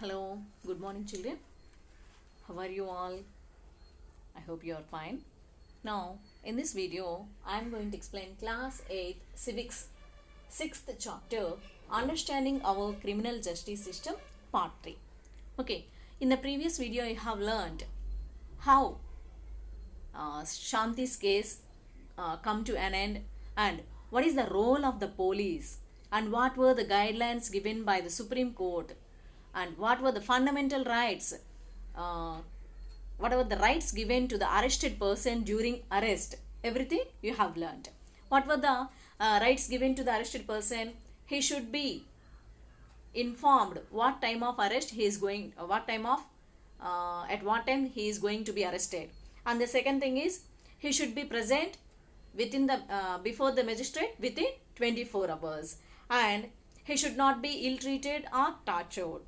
Hello, good morning, children. How are you all? I hope you are fine. Now, in this video, I am going to explain Class 8 Civics 6th chapter Understanding Our Criminal Justice System Part 3. Okay, in the previous video, I have learned how Shanti's case come to an end and what is the role of the police and what were the guidelines given by the Supreme Court and what were the fundamental rights, uh, whatever the rights given to the arrested person during arrest. Everything you have learned. What were the rights given to the arrested person? He should be informed what time of arrest he is going, at what time he is going to be arrested. And the second thing is he should be present within the before the magistrate within 24 hours, and he should not be ill treated or tortured.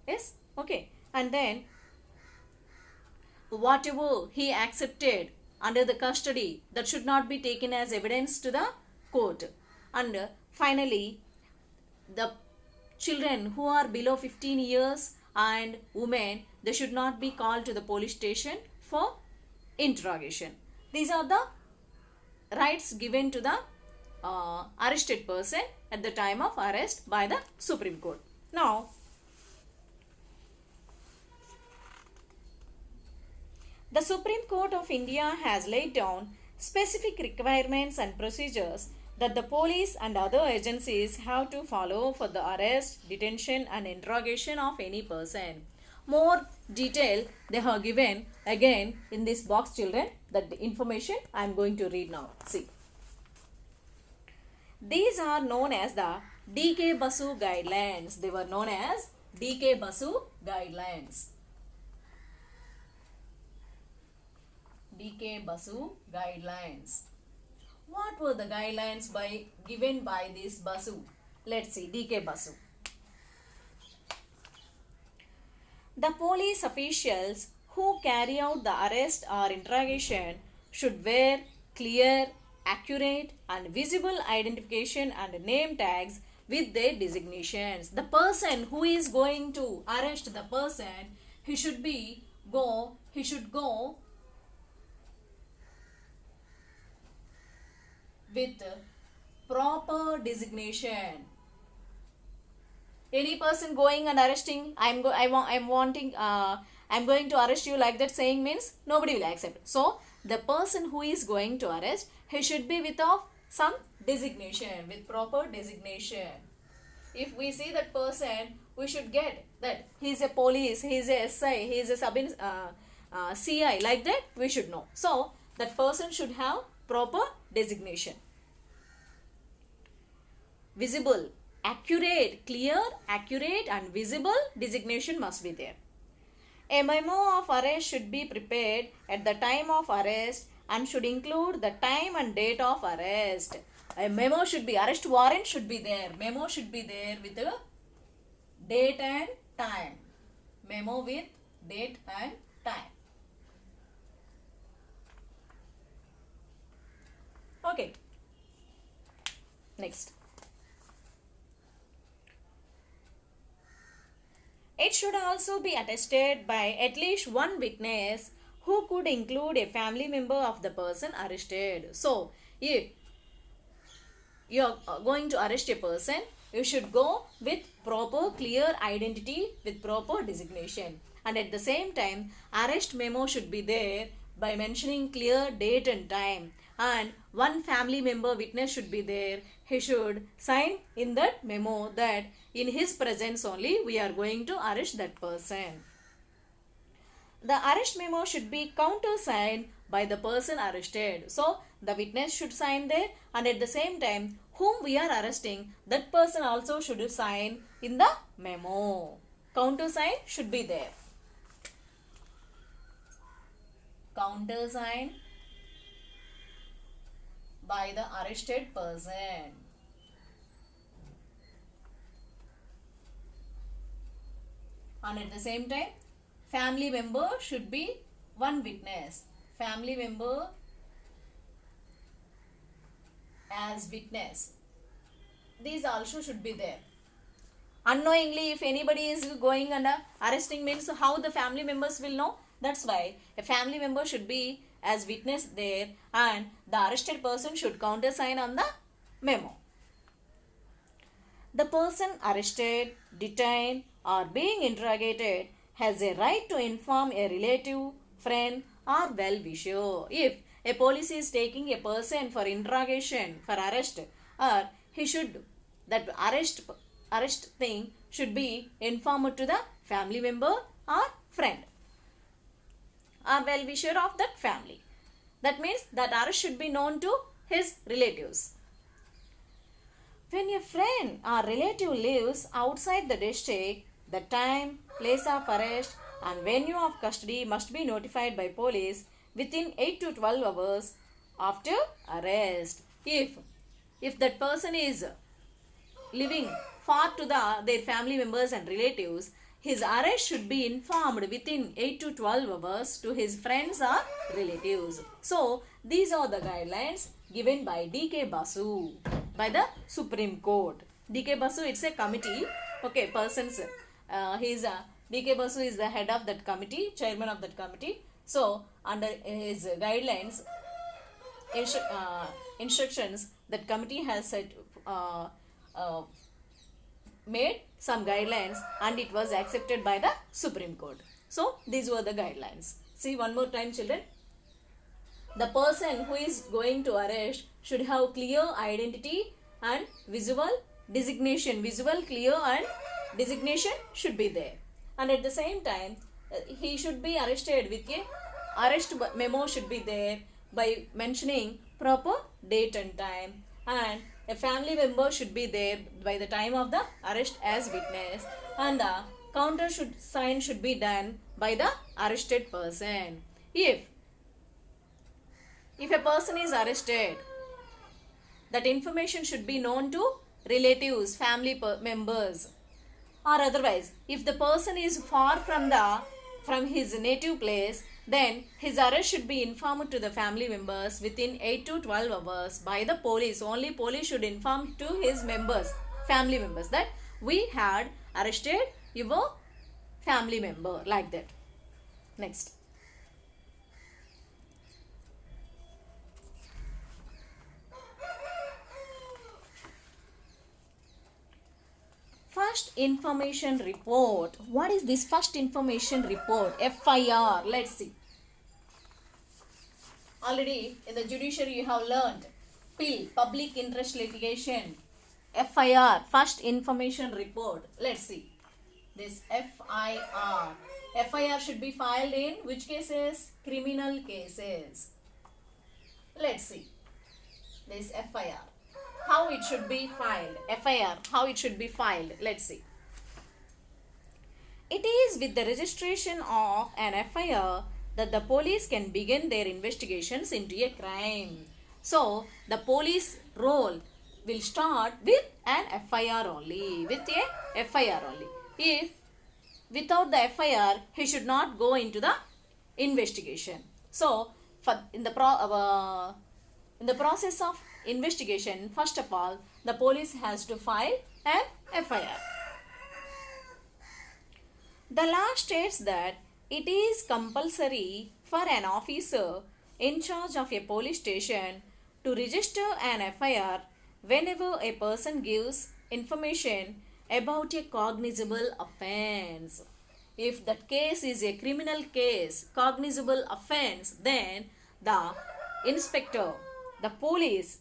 Yes, okay. And then whatever he accepted under the custody, that should not be taken as evidence to the court. And finally, the children who are below 15 years and women, they should not be called to the police station for interrogation. These are the rights given to the arrested person at the time of arrest by the Supreme Court. Now, the Supreme Court of India has laid down specific requirements and procedures that the police and other agencies have to follow for the arrest, detention and interrogation of any person. More detail they have given again in this box, children, that the information I am going to read now. See. These are known as the D.K. Basu guidelines. They were known as D.K. Basu guidelines. D.K. Basu guidelines. What were the guidelines given by this Basu? Let's see, D.K. Basu. The police officials who carry out the arrest or interrogation should wear clear, accurate and visible identification and name tags with their designations. The person who is going to arrest the person, he should go with proper designation. Any person going and arresting, I'm going to arrest you like that saying means nobody will accept. So the person who is going to arrest, he should be with some designation, with proper designation. If we see that person, we should get that he is a police, he is a SI, he is a CI, like that we should know. So that person should have proper designation. Visible, accurate, clear, accurate and visible designation must be there. A memo of arrest should be prepared at the time of arrest and should include the time and date of arrest. A memo should be, arrest warrant should be there. Memo should be there with the date and time. Memo with date and time. Okay. Next. It should also be attested by at least one witness who could include a family member of the person arrested. So, if you are going to arrest a person, you should go with proper clear identity with proper designation. And at the same time, arrest memo should be there by mentioning clear date and time. And one family member witness should be there. He should sign in that memo that in his presence only we are going to arrest that person. The arrest memo should be countersigned by the person arrested. So the witness should sign there, and at the same time whom we are arresting, that person also should sign in the memo. Countersign should be there. Countersign by the arrested person. And at the same time, family member should be one witness. Family member as witness. These also should be there. Unknowingly, if anybody is going and arresting means how the family members will know. That's why a family member should be as witness there, and the arrested person should countersign on the memo. The person arrested, detained, or being interrogated has a right to inform a relative, friend, or well-wisher. If a police is taking a person for interrogation, for arrest, or he should, that arrest thing should be informed to the family member or friend or well-wisher of that family. That means that arrest should be known to his relatives. When a friend or relative lives outside the district, the time, place of arrest, and venue of custody must be notified by police within 8 to 12 hours after arrest. If that person is living far to their family members and relatives, his arrest should be informed within 8 to 12 hours to his friends or relatives. So, these are the guidelines given by D.K. Basu, by the Supreme Court. D.K. Basu, it's a committee. Okay, persons. D.K. Basu is the head of that committee, chairman of that committee. So, under his guidelines, instructions, that committee has set, made some guidelines, and it was accepted by the Supreme Court. So, these were the guidelines. See one more time, children. The person who is going to arrest should have clear identity and visual designation. Visual, clear and designation should be there. And at the same time, he should be arrested with a arrest memo should be there by mentioning proper date and time. And a family member should be there by the time of the arrest as witness. And the counter sign should be done by the arrested person. If a person is arrested, that information should be known to relatives, family members, or otherwise, if the person is far from his native place, then his arrest should be informed to the family members within 8 to 12 hours by the police. Only police should inform to his family members, that we had arrested your family member, like that. Next. First information report. What is this first information report? FIR. Let's see. Already in the judiciary you have learned PIL, public interest litigation. FIR, first information report. Let's see. This FIR. FIR should be filed in which cases? Criminal cases. Let's see. This FIR. How it should be filed. FIR, how it should be filed. Let's see. It is with the registration of an FIR that the police can begin their investigations into a crime. So, the police role will start with an FIR only. With a FIR only. If without the FIR, he should not go into the investigation. So, in the process of investigation, first of all, the police has to file an FIR. The law states that it is compulsory for an officer in charge of a police station to register an FIR whenever a person gives information about a cognizable offense. If that case is a criminal case, cognizable offense, then the inspector, the police,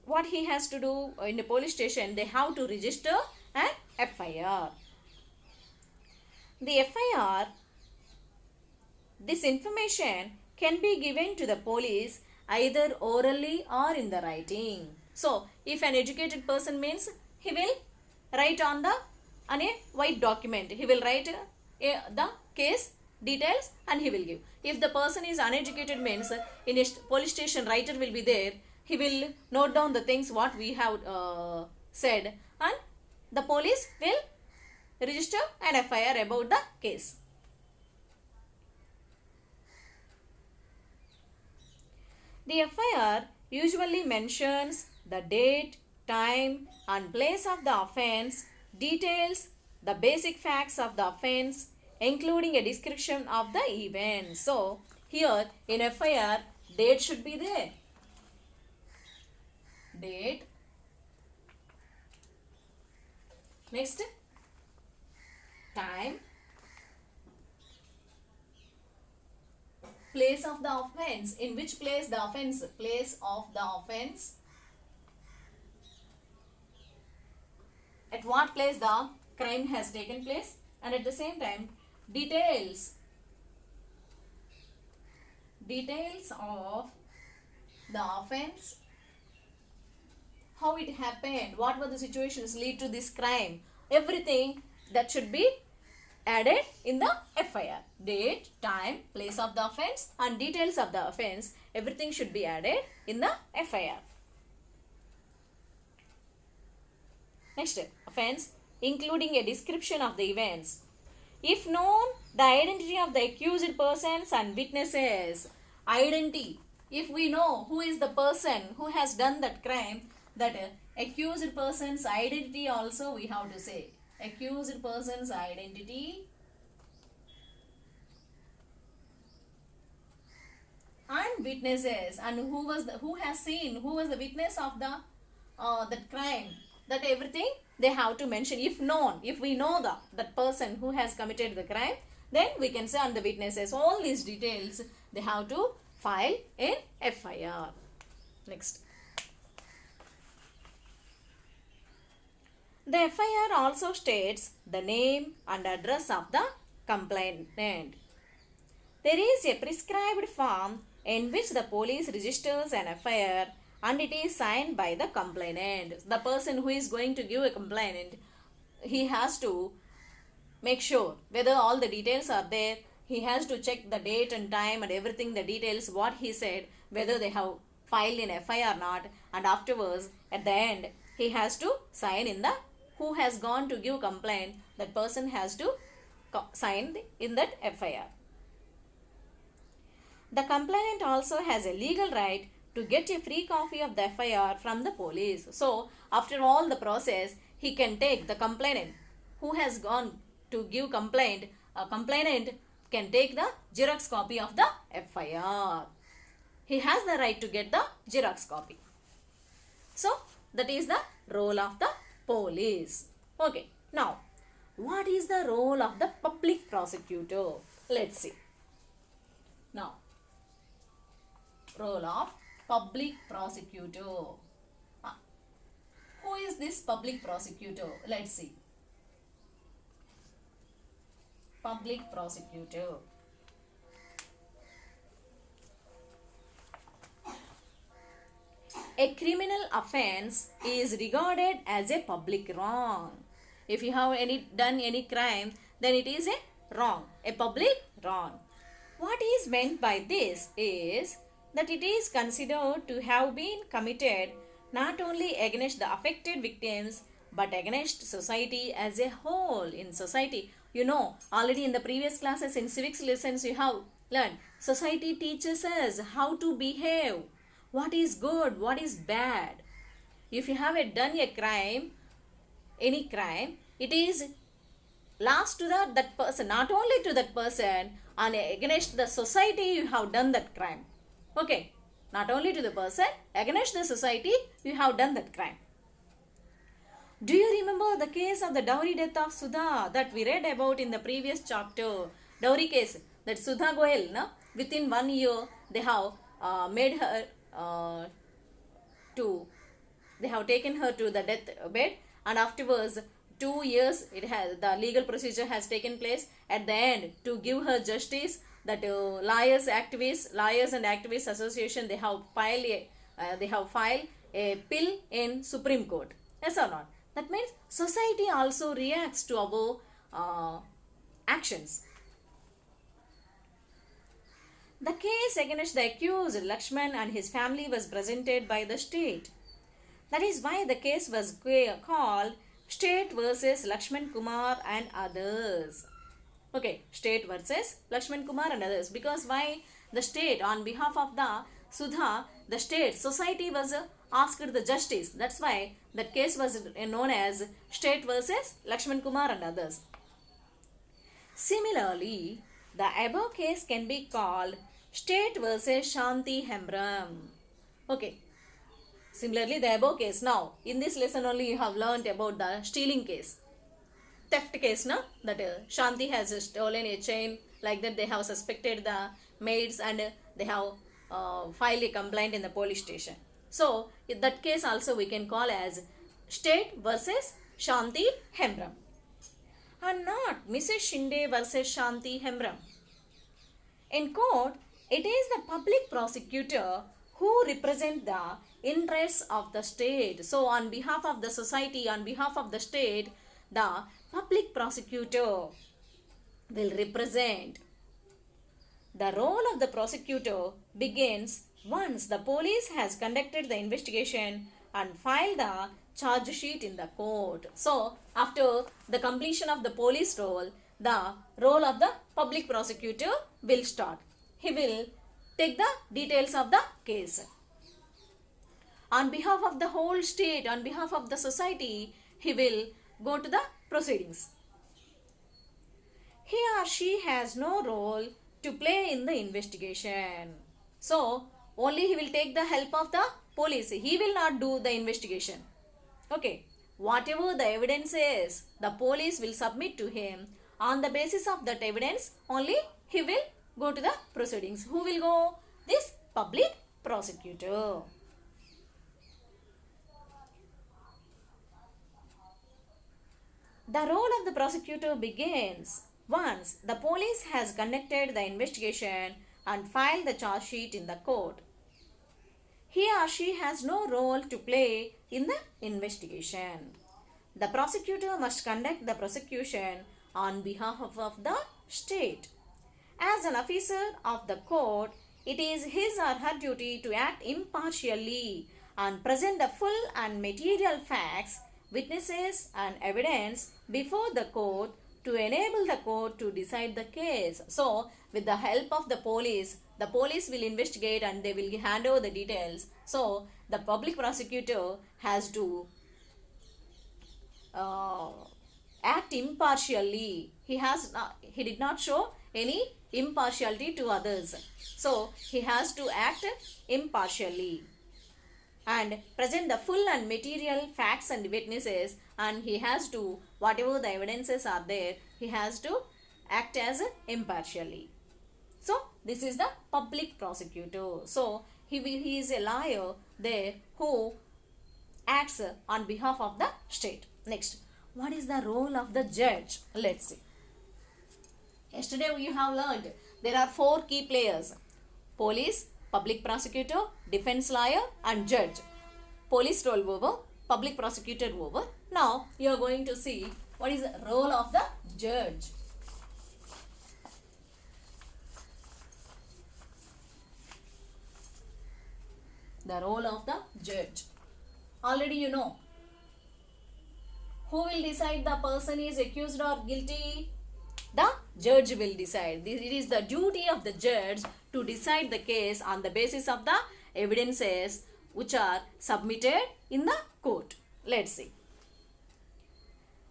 what he has to do in the police station, they have to register an FIR. The FIR, this information can be given to the police either orally or in the writing. So, if an educated person means, he will write on a white document. He will write the case details and he will give. If the person is uneducated means, in a police station writer will be there. He will note down the things what we have said, and the police will register an FIR about the case. The FIR usually mentions the date, time, and place of the offense, details the basic facts of the offense, including a description of the event. So, here in FIR, date should be there. Date. Next, time, place of the offense. In which place the offense? Place of the offense. At what place the crime has taken place, and at the same time details of the offense, how it happened, what were the situations lead to this crime, everything that should be added in the FIR. Date, time, place of the offense and details of the offense, everything should be added in the FIR. Next, offense, including a description of the events. If known, the identity of the accused persons and witnesses. Identity. If we know who is the person who has done that crime, that accused person's identity also we have to say. Accused person's identity and witnesses, and who was the witness of the that crime. That everything they have to mention. If known, if we know that person who has committed the crime, then we can say on the witnesses. All these details they have to file in FIR. Next. The FIR also states the name and address of the complainant. There is a prescribed form in which the police registers an FIR and it is signed by the complainant. The person who is going to give a complaint, he has to make sure whether all the details are there. He has to check the date and time and everything, the details, what he said, whether they have filed in FIR or not, and afterwards at the end he has to sign in the, who has gone to give complaint, that person has to sign in that FIR. The complainant also has a legal right to get a free copy of the FIR from the police. So, after all the process, he can take the complainant who has gone to give complaint, a complainant can take the Xerox copy of the FIR. He has the right to get the Xerox copy. So, that is the role of the police. Okay, now, what is the role of the public prosecutor? Let's see. Now, role of public prosecutor. Who is this public prosecutor? Let's see. Public prosecutor. A criminal offense is regarded as a public wrong. If you have done any crime, then it is a wrong, a public wrong. What is meant by this is that it is considered to have been committed not only against the affected victims but against society as a whole. In society, you know, already in the previous classes in civics lessons you have learned, society teaches us how to behave, what is good, what is bad. If you have done a crime, any crime, it is lost to that person, not only to that person, and against the society you have done that crime. Okay, not only to the person, against the society you have done that crime. Do you remember the case of the dowry death of Sudha that we read about in the previous chapter? Dowry case, that Sudha Goel, no? Within 1 year they have made her they have taken her to the death bed, and afterwards 2 years the legal procedure has taken place. At the end, to give her justice, that Lawyers and Activists Association, they have filed a bill in Supreme Court. Yes or not? That means society also reacts to our actions. The case against the accused Lakshman and his family was presented by the state. That is why the case was called State versus Lakshman Kumar and others. Okay, state versus Lakshman Kumar and others. Because why the state, on behalf of the Sudha, the state, society was asked the justice. That's why that case was known as State versus Lakshman Kumar and others. Similarly, the above case can be called State versus Shanti Hembram. Okay. Similarly, the above case. Now, in this lesson only you have learnt about the stealing case. Theft case, no? That Shanti has stolen a chain. Like that, they have suspected the maids and they have filed a complaint in the police station. So, in that case also we can call as State versus Shanti Hembram. And not Mrs. Shinde versus Shanti Hembram. In court, it is the public prosecutor who represent the interests of the state. So, on behalf of the society, on behalf of the state, the public prosecutor will represent. The role of the prosecutor begins once the police has conducted the investigation and filed the charge sheet in the court. So, after the completion of the police role, the role of the public prosecutor will start. He will take the details of the case. On behalf of the whole state, on behalf of the society, he will go to the proceedings. He or she has no role to play in the investigation. So, only he will take the help of the police. He will not do the investigation. Okay. Whatever the evidence is, the police will submit to him. On the basis of that evidence, only he will go to the proceedings. Who will go? This public prosecutor. The role of the prosecutor begins once the police has conducted the investigation and filed the charge sheet in the court. He or she has no role to play in the investigation. The prosecutor must conduct the prosecution on behalf of the state. As an officer of the court, it is his or her duty to act impartially and present the full and material facts, witnesses and evidence before the court to enable the court to decide the case. So, with the help of the police will investigate and they will hand over the details. So, the public prosecutor has to act impartially. He did not show any impartiality to others. So, he has to act impartially and present the full and material facts and witnesses, and he has to, whatever the evidences are there, he has to act as impartially. So, this is the public prosecutor. So, he is a lawyer there who acts on behalf of the state. Next, what is the role of the judge? Let's see. Yesterday we have learned there are 4 key players: police, public prosecutor, defense lawyer and judge. Police role over, public prosecutor over. Now you are going to see what is the role of the judge. The role of the judge. Already you know. Who will decide the person is accused or guilty? The judge will decide. It is the duty of the judge to decide the case on the basis of the evidences which are submitted in the court. Let's see.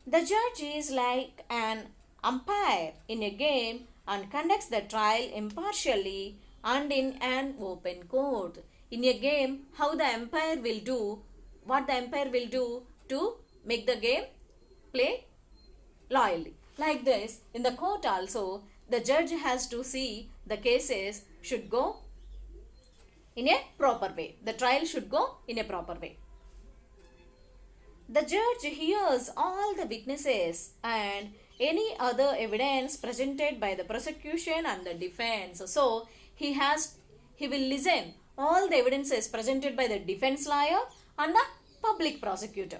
The judge is like an umpire in a game and conducts the trial impartially and in an open court. In a game, how the umpire will do, what the umpire will do to make the game play loyally. Like this, in the court also, the judge has to see the cases should go in a proper way. The trial should go in a proper way. The judge hears all the witnesses and any other evidence presented by the prosecution and the defense. So, he will listen all the evidences presented by the defense lawyer and the public prosecutor.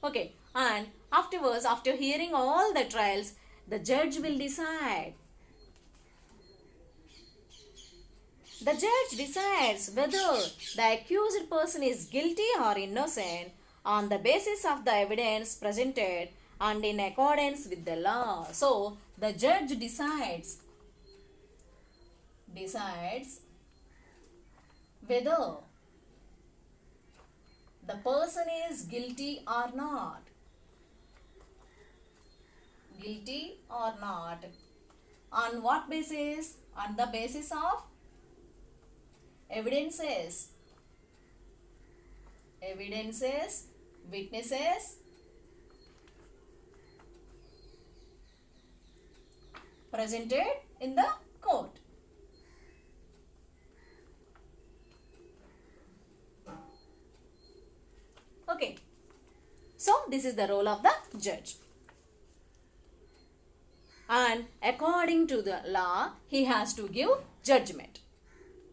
Okay, and afterwards, after hearing all the trials, the judge will decide. The judge decides whether the accused person is guilty or innocent on the basis of the evidence presented and in accordance with the law. So, the judge decides whether the person is guilty or not. Guilty or not. On what basis? On the basis of evidences. Evidences, witnesses, presented in the court. Okay. So, this is the role of the judge. And according to the law, he has to give judgment.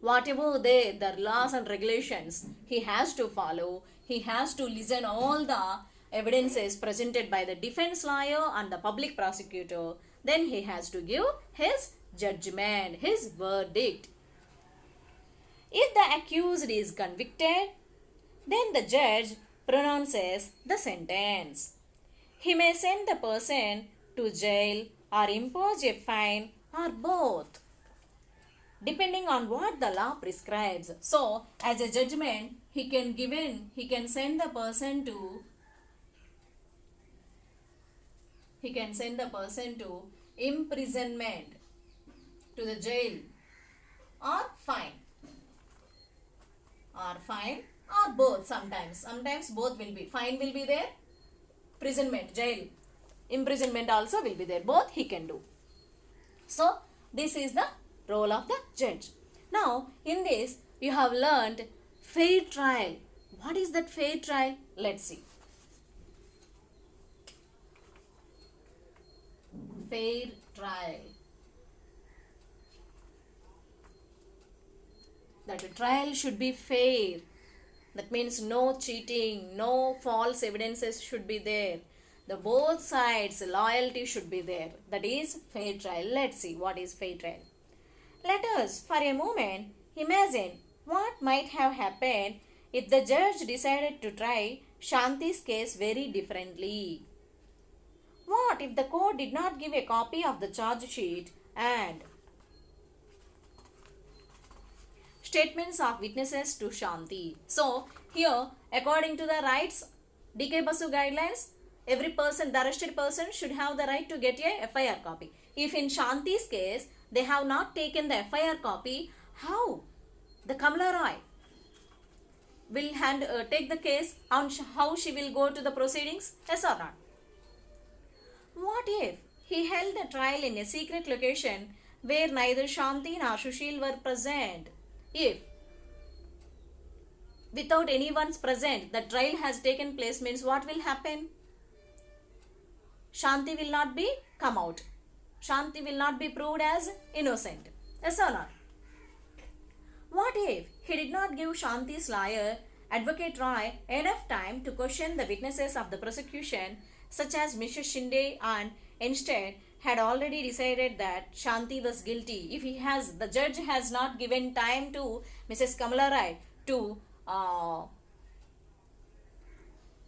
Whatever the laws and regulations he has to follow, he has to listen all the evidences presented by the defense lawyer and the public prosecutor. Then he has to give his judgment, his verdict. If the accused is convicted, then the judge pronounces the sentence. He may send the person to jail or impose a fine or both, depending on what the law prescribes. So, as a judgment, he can send the person to imprisonment, to the jail, or fine or both. Sometimes both will be. Fine will be there, imprisonment, jail, imprisonment also will be there. Both he can do. So, this is the role of the judge. Now, in this, you have learned fair trial. What is that fair trial? Let's see. Fair trial. That a trial should be fair. That means no cheating, no false evidences should be there. The both sides loyalty should be there. That is fair trial. Let's see what is fair trial. Let us for a moment imagine what might have happened if the judge decided to try Shanti's case very differently. What if the court did not give a copy of the charge sheet and statements of witnesses to Shanti? So, here, according to the rights, DK Basu guidelines, every person, the arrested person should have the right to get a FIR copy. If in Shanti's case, they have not taken the FIR copy, how the Kamala Roy will take the case, on how she will go to the proceedings? Yes or not? What if he held the trial in a secret location where neither Shanti nor Sushil were present? If without anyone's present, the trial has taken place, means what will happen? Shanti will not be come out. Shanti will not be proved as innocent. Yes or not? What if he did not give Shanti's lawyer, Advocate Roy, enough time to question the witnesses of the prosecution, such as Mrs. Shinde, and instead had already decided that Shanti was guilty? If the judge has not given time to Mrs. Kamala Roy to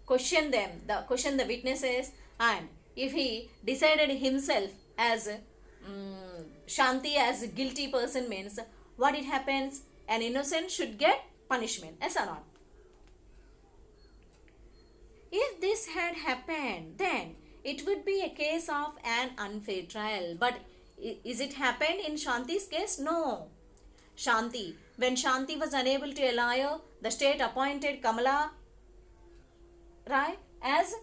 question the witnesses, and if he decided himself as Shanti as a guilty person, means what it happens? An innocent should get punishment. Yes or not? If this had happened, then it would be a case of an unfair trial. But is it happened in Shanti's case? No. When Shanti was unable to a lawyer, the state appointed Kamala Roy as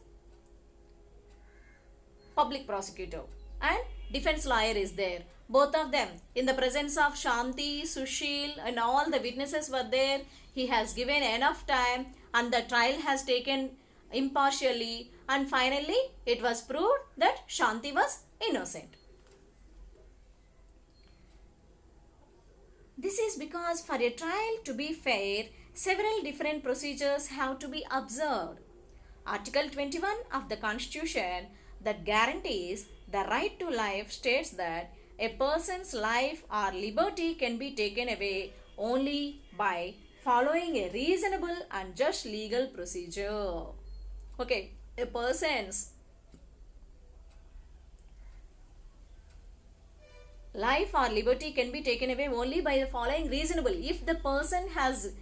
public prosecutor and defense lawyer is there. Both of them, in the presence of Shanti, Sushil and all the witnesses were there. He has given enough time and the trial has taken impartially, and finally it was proved that Shanti was innocent. This is because for a trial to be fair, several different procedures have to be observed. Article 21 of the Constitution that guarantees the right to life states that a person's life or liberty can be taken away only by following a reasonable and just legal procedure. Okay, a person's life or liberty can be taken away only by the following reasonable. If the person has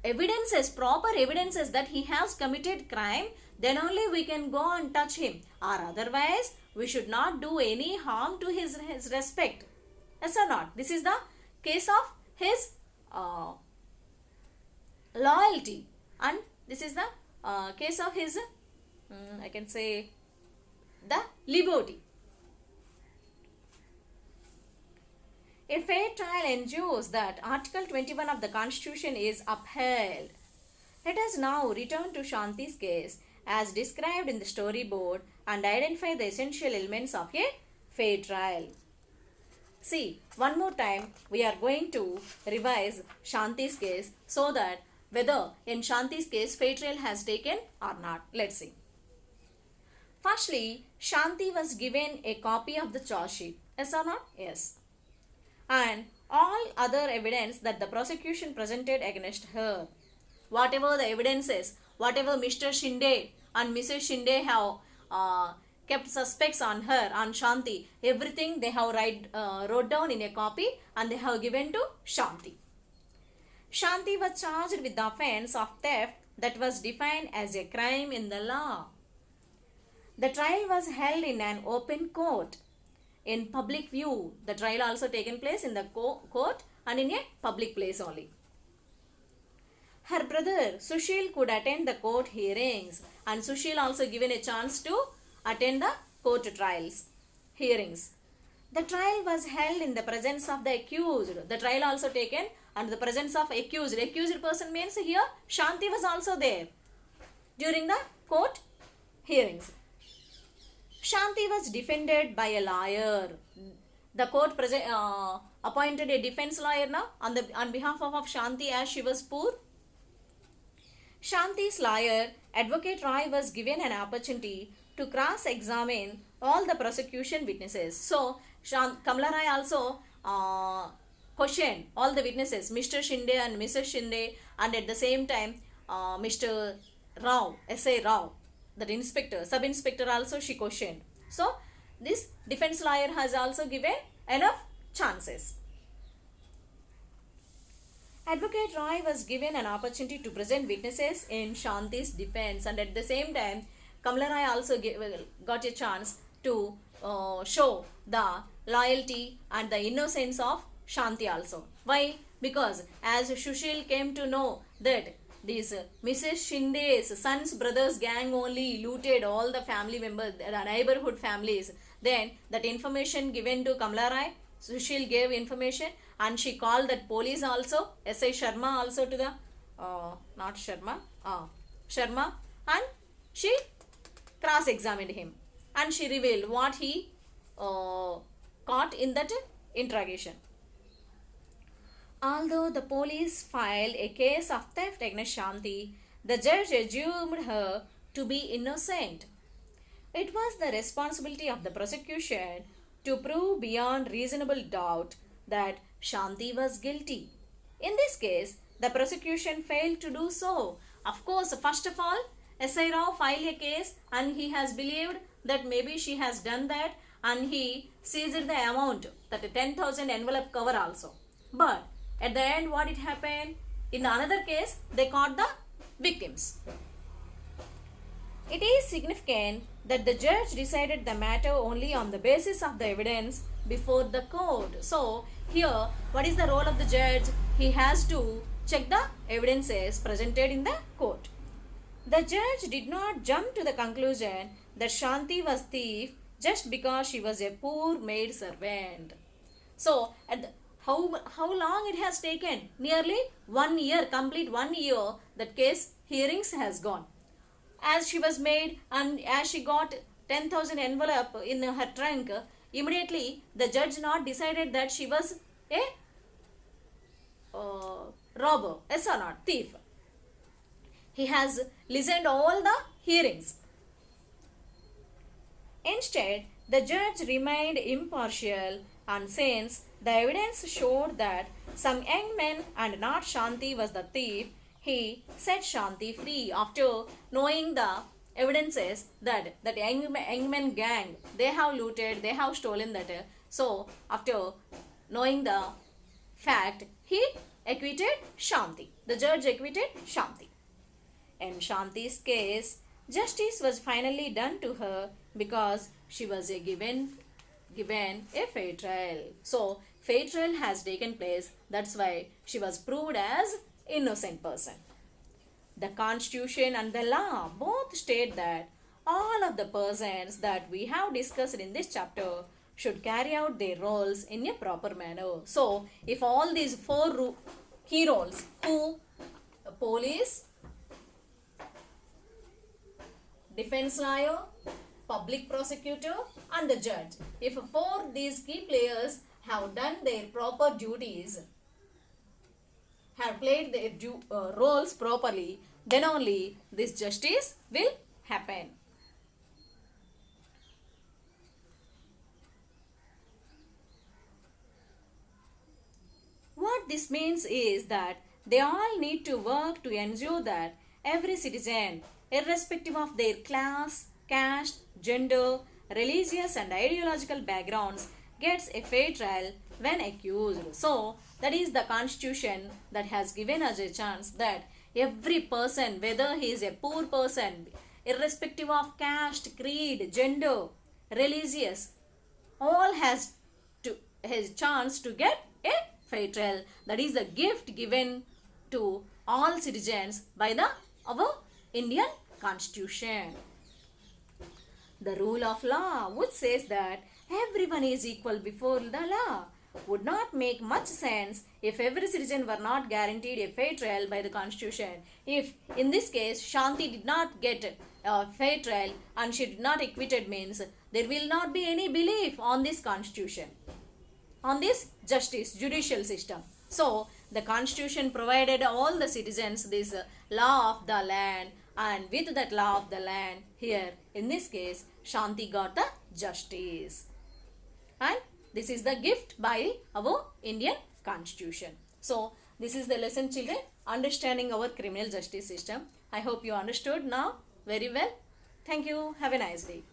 evidences, proper evidences that he has committed crime, then only we can go and touch him. Or otherwise, we should not do any harm to his respect. Yes or not? This is the case of his loyalty, and this is the case of his, I can say, the liberty. A fair trial ensures that Article 21 of the Constitution is upheld. Let us now return to Shanti's case as described in the storyboard and identify the essential elements of a fair trial. See, one more time we are going to revise Shanti's case so that whether in Shanti's case fair trial has taken or not. Let's see. Firstly, Shanti was given a copy of the charge sheet. Yes or not? Yes. And all other evidence that the prosecution presented against her. Whatever the evidence is, whatever Mr. Shinde and Mrs. Shinde have kept suspects on her, on Shanti, everything they have wrote down in a copy and they have given to Shanti. Shanti was charged with the offense of theft that was defined as a crime in the law. The trial was held in an open court, in public view. The trial also taken place in the court and in a public place only. Her brother Sushil could attend the court hearings, and Sushil also given a chance to attend the court trials, hearings. The trial was held in the presence of the accused. The trial also taken and the presence of accused. Accused person means here Shanti was also there during the court hearings. Shanti was defended by a lawyer. The court appointed a defense lawyer now on behalf of Shanti as she was poor. Shanti's lawyer, Advocate Roy, was given an opportunity to cross-examine all the prosecution witnesses. So, Kamala Rai also questioned all the witnesses, Mr. Shinde and Mrs. Shinde, and at the same time, Mr. Rao, S.A. Rao, that inspector, sub-inspector also she questioned. So, this defense lawyer has also given enough chances. Advocate Roy was given an opportunity to present witnesses in Shanti's defense, and at the same time, Kamala Rai also got a chance to show the loyalty and the innocence of Shanti also. Why? Because as Sushil came to know that this Mrs. Shinde's son's brother's gang only looted all the family members, the neighborhood families, then that information given to Kamala Rai, Sushil gave information and she called that police also, S.I. Sharma also to the, not Sharma, Sharma, and she cross-examined him and she revealed what he caught in that interrogation. Although the police filed a case of theft against Shanti, the judge assumed her to be innocent. It was the responsibility of the prosecution to prove beyond reasonable doubt that Shanti was guilty. In this case, the prosecution failed to do so. Of course, first of all, S.I. Rao filed a case and he has believed that maybe she has done that and he seized the amount, that 10,000 envelope cover also. But at the end, what it happened? In another case, they caught the victims. It is significant that the judge decided the matter only on the basis of the evidence before the court. So, here, what is the role of the judge? He has to check the evidences presented in the court. The judge did not jump to the conclusion that Shanti was thief just because she was a poor maid servant. So, how long it has taken? Nearly 1 year, complete 1 year, that case hearings has gone. As she was made and as she got 10,000 envelope in her trunk, immediately the judge not decided that she was a robber, yes or not, thief. He has listened all the hearings. Instead, the judge remained impartial, and since the evidence showed that some young men and not Shanti was the thief, he set Shanti free after knowing the evidences that young men gang, they have looted, they have stolen that. So, after knowing the fact, he acquitted Shanti. The judge acquitted Shanti. In Shanti's case, justice was finally done to her because she was given a fair trial. So, fair trial has taken place. That's why she was proved as innocent person. The constitution and the law both state that all of the persons that we have discussed in this chapter should carry out their roles in a proper manner. So, if all these four key roles, who? Police, defense lawyer, public prosecutor and the judge. If four these key players have done their proper duties, have played their roles properly, then only this justice will happen. What this means is that they all need to work to ensure that every citizen, irrespective of their class, caste, gender, religious and ideological backgrounds, gets a fair trial when accused. So, that is the constitution that has given us a chance that every person, whether he is a poor person, irrespective of caste, creed, gender, religious, all has his chance to get a fair trial. That is a gift given to all citizens by the our Indian Constitution. The rule of law, which says that everyone is equal before the law, would not make much sense if every citizen were not guaranteed a fair trial by the Constitution. If in this case Shanti did not get a fair trial and she did not acquitted, means there will not be any belief on this Constitution, on this justice, judicial system. So, the Constitution provided all the citizens this law of the land, and with that law of the land, here in this case, Shanti got the justice. And this is the gift by our Indian Constitution. So, this is the lesson, children, understanding our criminal justice system. I hope you understood now very well. Thank you. Have a nice day.